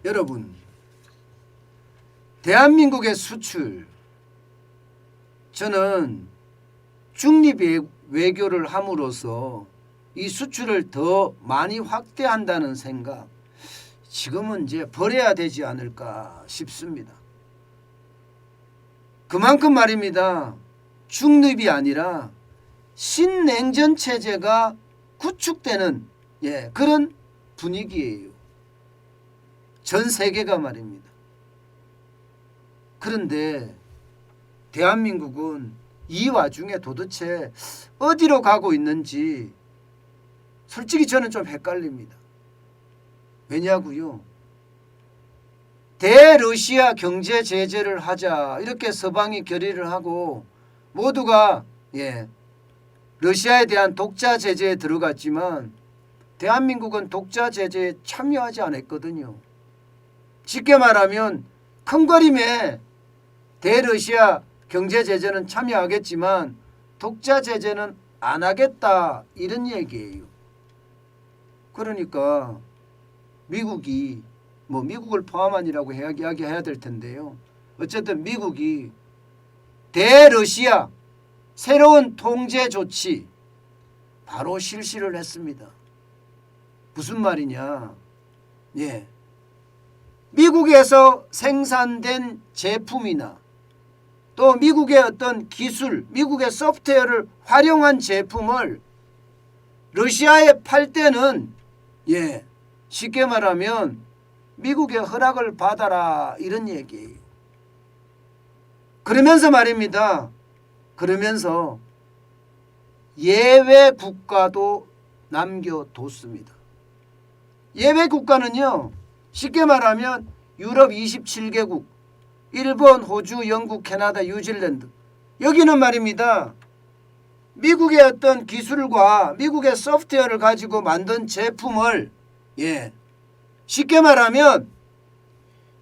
여러분, 대한민국의 수출, 저는 중립 외교를 함으로써 이 수출을 더 많이 확대한다는 생각, 지금은 이제 버려야 되지 않을까 싶습니다. 그만큼 말입니다. 중립이 아니라 신냉전 체제가 구축되는 그런 분위기예요. 전 세계가 말입니다. 그런데 대한민국은 이 와중에 도대체 어디로 가고 있는지 솔직히 저는 좀 헷갈립니다. 왜냐고요? 대러시아 경제 제재를 하자 이렇게 서방이 결의를 하고 모두가 러시아에 대한 독자 제재에 들어갔지만 대한민국은 독자 제재에 참여하지 않았거든요. 쉽게 말하면 큰 그림에 대러시아 경제 제재는 참여하겠지만 독자 제재는 안 하겠다 이런 얘기예요. 그러니까 미국이 미국을 포함한이라고 이야기해야 될 텐데요. 어쨌든 미국이 대러시아 새로운 통제 조치 바로 실시를 했습니다. 무슨 말이냐? 미국에서 생산된 제품이나 또 미국의 어떤 기술, 미국의 소프트웨어를 활용한 제품을 러시아에 팔 때는 쉽게 말하면 미국의 허락을 받아라 이런 얘기예요. 그러면서 말입니다. 그러면서 예외 국가도 남겨뒀습니다. 예외 국가는요, 쉽게 말하면 유럽 27개국, 일본, 호주, 영국, 캐나다, 뉴질랜드, 여기는 말입니다. 미국의 어떤 기술과 미국의 소프트웨어를 가지고 만든 제품을 쉽게 말하면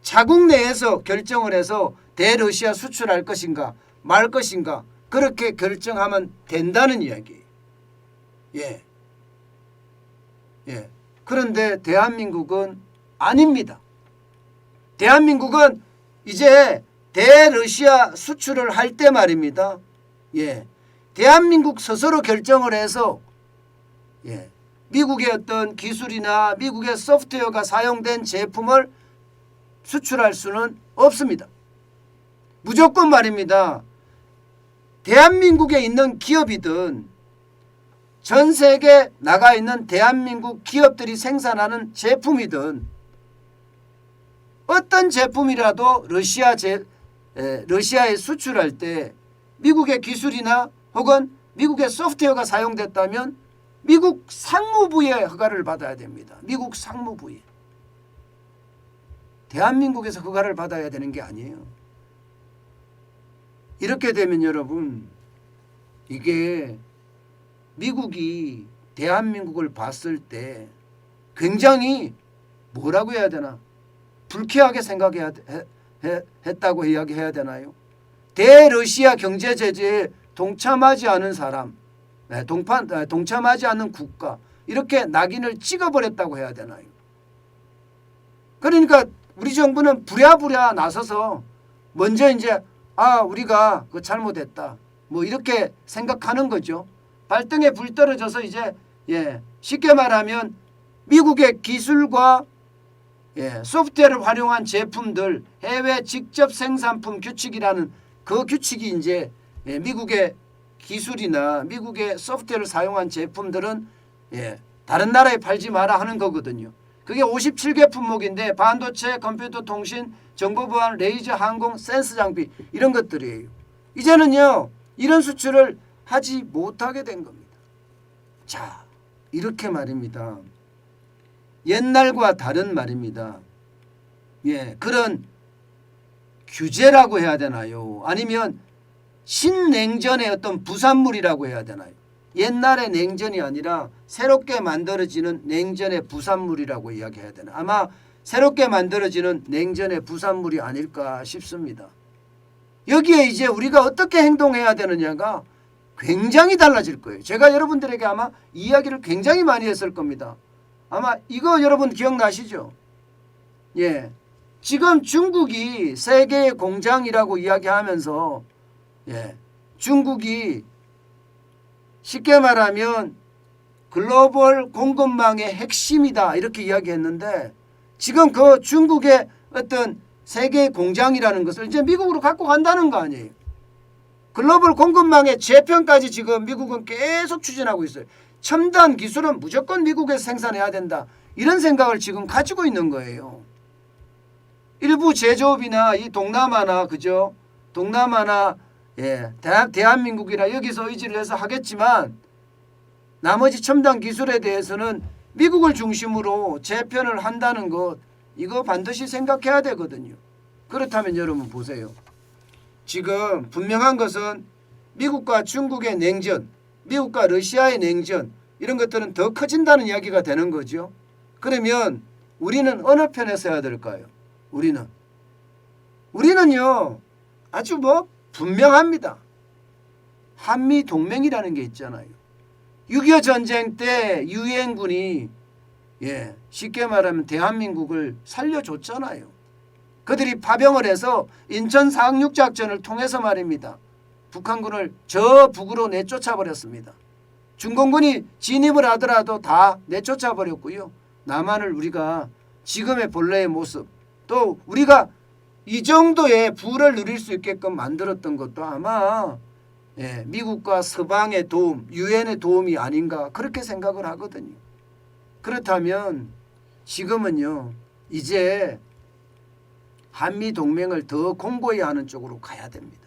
자국 내에서 결정을 해서 대러시아 수출할 것인가 말 것인가 그렇게 결정하면 된다는 이야기예요. 그런데 대한민국은 아닙니다. 대한민국은 이제 대러시아 수출을 할 때 말입니다. 대한민국 스스로 결정을 해서 미국의 어떤 기술이나 미국의 소프트웨어가 사용된 제품을 수출할 수는 없습니다. 무조건 말입니다. 대한민국에 있는 기업이든 전 세계 나가 있는 대한민국 기업들이 생산하는 제품이든 어떤 제품이라도 러시아에 수출할 때 미국의 기술이나 혹은 미국의 소프트웨어가 사용됐다면 미국 상무부의 허가를 받아야 됩니다. 미국 상무부에. 대한민국에서 허가를 받아야 되는 게 아니에요. 이렇게 되면 여러분, 이게 미국이 대한민국을 봤을 때 굉장히 뭐라고 해야 되나, 불쾌하게 생각했다고 이야기해야 되나요? 대러시아 경제 제재에 동참하지 않은 사람, 동참하지 않는 국가, 이렇게 낙인을 찍어버렸다고 해야 되나요? 그러니까 우리 정부는 부랴부랴 나서서 먼저 이제 우리가 그 잘못했다 이렇게 생각하는 거죠. 발등에 불 떨어져서 이제 쉽게 말하면 미국의 기술과 소프트웨어를 활용한 제품들 해외 직접 생산품 규칙이라는 그 규칙이 이제 미국의 기술이나 미국의 소프트웨어를 사용한 제품들은 다른 나라에 팔지 마라 하는 거거든요. 그게 57개 품목인데 반도체, 컴퓨터, 통신, 정보보안, 레이저, 항공, 센스 장비 이런 것들이에요. 이제는요 이런 수출을 하지 못하게 된 겁니다. 자, 이렇게 말입니다. 옛날과 다른 말입니다. 그런 규제라고 해야 되나요? 아니면 신냉전의 어떤 부산물이라고 해야 되나요? 옛날의 냉전이 아니라 새롭게 만들어지는 냉전의 부산물이라고 이야기해야 되나? 아마 새롭게 만들어지는 냉전의 부산물이 아닐까 싶습니다. 여기에 이제 우리가 어떻게 행동해야 되느냐가 굉장히 달라질 거예요. 제가 여러분들에게 아마 이야기를 굉장히 많이 했을 겁니다. 아마 이거 여러분 기억나시죠? 예, 지금 중국이 세계의 공장이라고 이야기하면서 예, 중국이 쉽게 말하면 글로벌 공급망의 핵심이다 이렇게 이야기했는데 지금 그 중국의 어떤 세계의 공장이라는 것을 이제 미국으로 갖고 간다는 거 아니에요. 글로벌 공급망의 재편까지 지금 미국은 계속 추진하고 있어요. 첨단 기술은 무조건 미국에서 생산해야 된다. 이런 생각을 지금 가지고 있는 거예요. 일부 제조업이나 이 동남아나 그죠? 동남아나 예, 대한민국이나 여기서 의지를 해서 하겠지만 나머지 첨단 기술에 대해서는 미국을 중심으로 재편을 한다는 것 이거 반드시 생각해야 되거든요. 그렇다면 여러분 보세요. 지금 분명한 것은 미국과 중국의 냉전, 미국과 러시아의 냉전 이런 것들은 더 커진다는 이야기가 되는 거죠. 그러면 우리는 어느 편에 서야 될까요? 우리는요 아주 뭐 분명합니다. 한미 동맹이라는 게 있잖아요. 6.25 전쟁 때 유엔군이 예, 쉽게 말하면 대한민국을 살려줬잖아요. 그들이 파병을 해서 인천 상륙작전을 통해서 말입니다. 북한군을 저 북으로 내쫓아버렸습니다. 중공군이 진입을 하더라도 다 내쫓아버렸고요. 남한을 우리가 지금의 본래의 모습 또 우리가 이 정도의 부를 누릴 수 있게끔 만들었던 것도 아마 예, 미국과 서방의 도움, 유엔의 도움이 아닌가 그렇게 생각을 하거든요. 그렇다면 지금은요 이제 한미 동맹을 더 공고히 하는 쪽으로 가야 됩니다.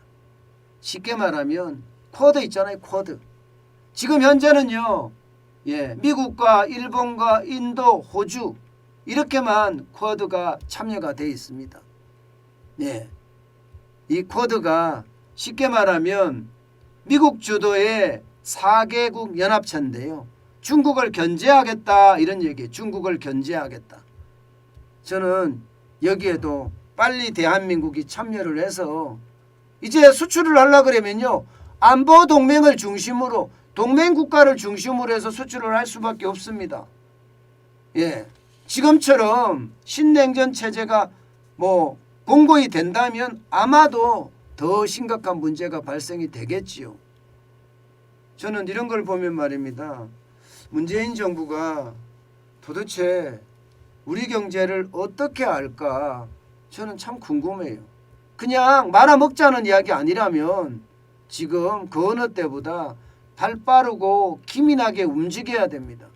쉽게 말하면 쿼드 있잖아요. 쿼드. 지금 현재는요 예, 미국과 일본과 인도, 호주 이렇게만 쿼드가 참여가 되어 있습니다. 예, 이 쿼드가 쉽게 말하면 미국 주도의 4개국 연합체인데요. 중국을 견제하겠다 이런 얘기예요. 중국을 견제하겠다. 저는 여기에도 빨리 대한민국이 참여를 해서 이제 수출을 하려고 그러면요. 안보 동맹을 중심으로 동맹 국가를 중심으로 해서 수출을 할 수밖에 없습니다. 예, 지금처럼 신냉전 체제가 뭐 공고히 된다면 아마도 더 심각한 문제가 발생이 되겠지요. 저는 이런 걸 보면 말입니다. 문재인 정부가 도대체 우리 경제를 어떻게 할까 저는 참 궁금해요. 그냥 말아먹자는 이야기 아니라면 지금 그 어느 때보다 발 빠르고 기민하게 움직여야 됩니다.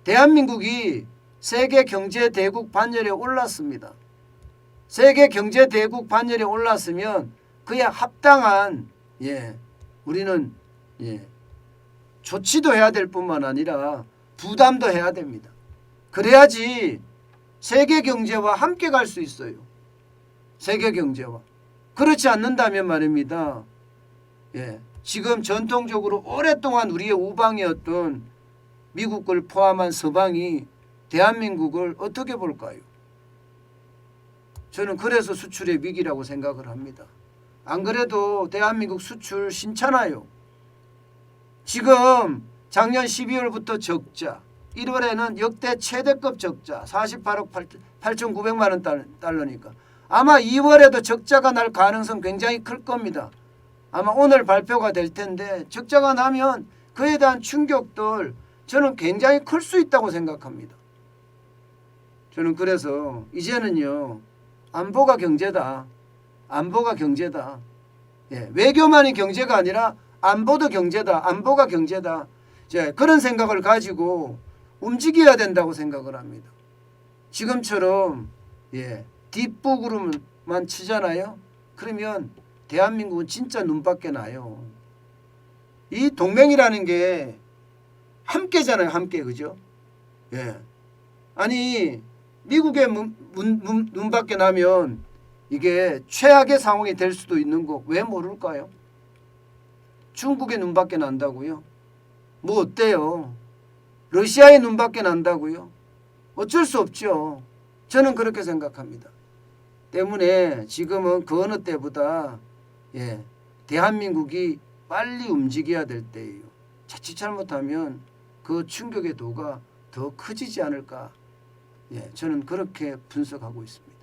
대한민국이 세계 경제 대국 반열에 올랐습니다. 세계 경제 대국 반열에 올랐으면 그에 합당한 예, 우리는 예, 조치도 해야 될 뿐만 아니라 부담도 해야 됩니다. 그래야지 세계 경제와 함께 갈 수 있어요. 세계 경제와. 그렇지 않는다면 말입니다. 예, 지금 전통적으로 오랫동안 우리의 우방이었던 미국을 포함한 서방이 대한민국을 어떻게 볼까요? 저는 그래서 수출의 위기라고 생각을 합니다. 안 그래도 대한민국 수출 신찮아요. 지금 작년 12월부터 적자, 1월에는 역대 최대급 적자 48억 8,900만 원 달러니까 아마 2월에도 적자가 날 가능성 굉장히 클 겁니다. 아마 오늘 발표가 될 텐데 적자가 나면 그에 대한 충격들 저는 굉장히 클 수 있다고 생각합니다. 저는 그래서 이제는요. 안보가 경제다. 안보가 경제다. 예, 외교만이 경제가 아니라 안보도 경제다. 안보가 경제다. 이제 그런 생각을 가지고 움직여야 된다고 생각을 합니다. 지금처럼 예, 뒷북으로만 치잖아요. 그러면 대한민국은 진짜 눈밖에 나요. 이 동맹이라는 게 함께잖아요. 함께 그죠? 예. 아니 미국의 눈밖에 나면 이게 최악의 상황이 될 수도 있는 거 왜 모를까요? 중국의 눈밖에 난다고요? 뭐 어때요? 러시아의 눈밖에 난다고요? 어쩔 수 없죠. 저는 그렇게 생각합니다. 때문에 지금은 그 어느 때보다 예, 대한민국이 빨리 움직여야 될 때예요. 자칫 잘못하면 그 충격의 도가 더 커지지 않을까 예, 저는 그렇게 분석하고 있습니다.